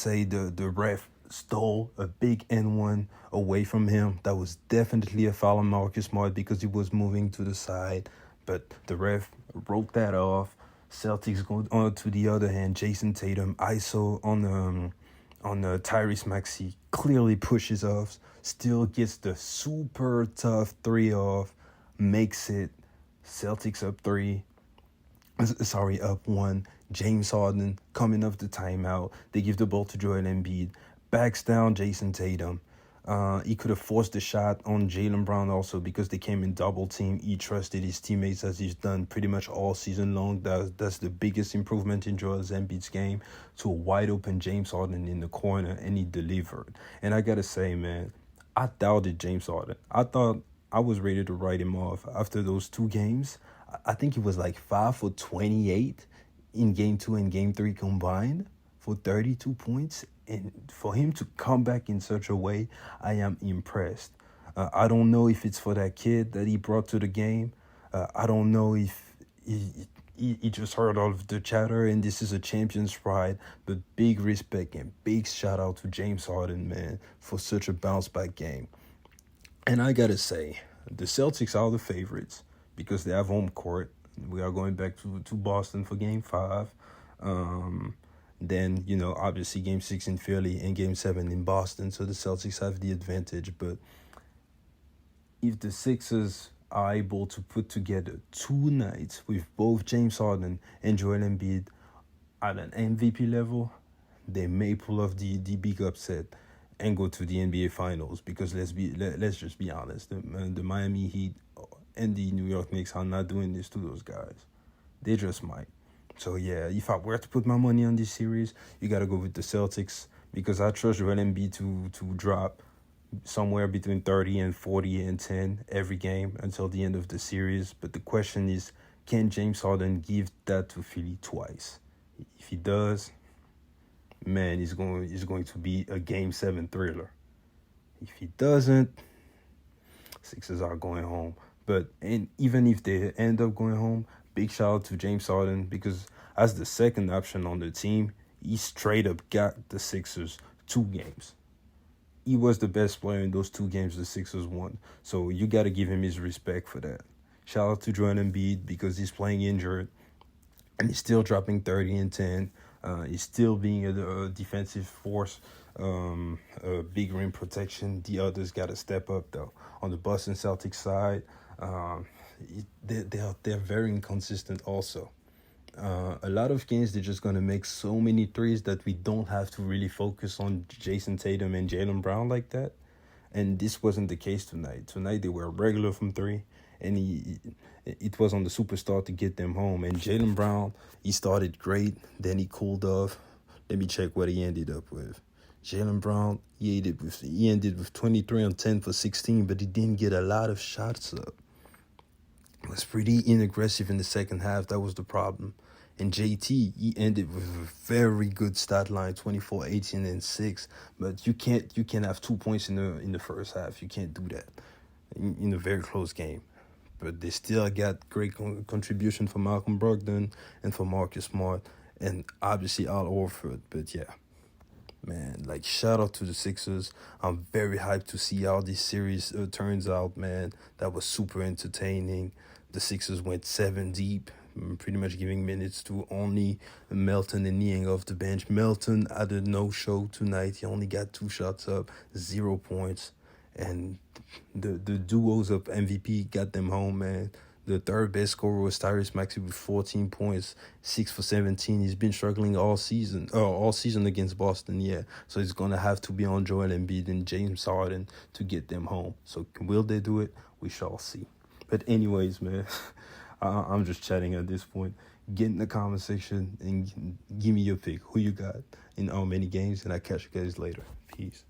say the ref stole a big N1 away from him. That was definitely a foul on Marcus Smart because he was moving to the side, but the ref wrote that off. Celtics go on to the other hand. Jason Tatum ISO on Tyrese Maxey clearly pushes off, still gets the super tough three off, makes it. Celtics up three. Sorry, up one. James Harden coming off the timeout. They give the ball to Joel Embiid. Backs down Jason Tatum. He could have forced the shot on Jaylen Brown also because they came in double team. He trusted his teammates as he's done pretty much all season long. That's the biggest improvement in Joel Embiid's game, to a wide open James Harden in the corner, and he delivered. And I gotta say, man, I doubted James Harden. I thought I was ready to write him off after those two games. I think he was like 5 for 28 in game 2 and game 3 combined for 32 points. And for him to come back in such a way, I am impressed. I don't know if it's for that kid that he brought to the game. I don't know if he just heard all of the chatter and this is a champion's pride. But big respect and big shout out to James Harden, man, for such a bounce back game. And I gotta say, the Celtics are the favorites because they have home court. We are going back to Boston for game 5. Then, obviously game 6 in Philly and game 7 in Boston. So the Celtics have the advantage. But if the Sixers are able to put together 2 nights with both James Harden and Joel Embiid at an MVP level, they may pull off the big upset and go to the NBA Finals. Because let's just be honest, the Miami Heat and the New York Knicks are not doing this to those guys. They just might. So yeah, if I were to put my money on this series, you gotta go with the Celtics because I trust Joel Embiid to drop somewhere between 30 and 40 and 10 every game until the end of the series. But the question is, can James Harden give that to Philly twice? If he does, man, it's going to be a game 7 thriller. If he doesn't, Sixers are going home. And even if they end up going home, big shout out to James Harden because as the second option on the team, he straight up got the Sixers 2 games. He was the best player in those 2 games the Sixers won. So you got to give him his respect for that. Shout out to Joel Embiid because he's playing injured and he's still dropping 30 and 10. He's still being a defensive force, a big rim protection. The others got to step up, though. On the Boston Celtics side, they're very inconsistent also. A lot of games they're just going to make so many threes that we don't have to really focus on Jason Tatum and Jaylen Brown like that. And this wasn't the case tonight. Tonight they were regular from 3, and it was on the superstar to get them home. And Jaylen Brown, he started great, then he cooled off. Let me check what he ended up with. Jaylen Brown, he ended with 23 on 10 for 16, but he didn't get a lot of shots up. It was pretty inaggressive in the second half. That was the problem. And JT, he ended with a very good stat line, 24, 18, and 6. But you can't have 2 points in the first half. You can't do that in a very close game. But they still got great contribution from Malcolm Brogdon and from Marcus Smart and obviously Al Horford. But yeah, man, shout out to the Sixers. I'm very hyped to see how this series turns out, man. That was super entertaining. The Sixers went 7 deep, pretty much giving minutes to only Melton and Niang off the bench. Melton had a no-show tonight. He only got 2 shots up, 0 points. And the duos of MVP got them home, man. The third best scorer was Tyrese Maxey with 14 points, 6 for 17. He's been struggling all season against Boston, yeah. So it's going to have to be on Joel Embiid and James Harden to get them home. So will they do it? We shall see. But anyways, man, I'm just chatting at this point. Get in the comment section and give me your pick. Who you got in how many games? And I'll catch you guys later. Peace.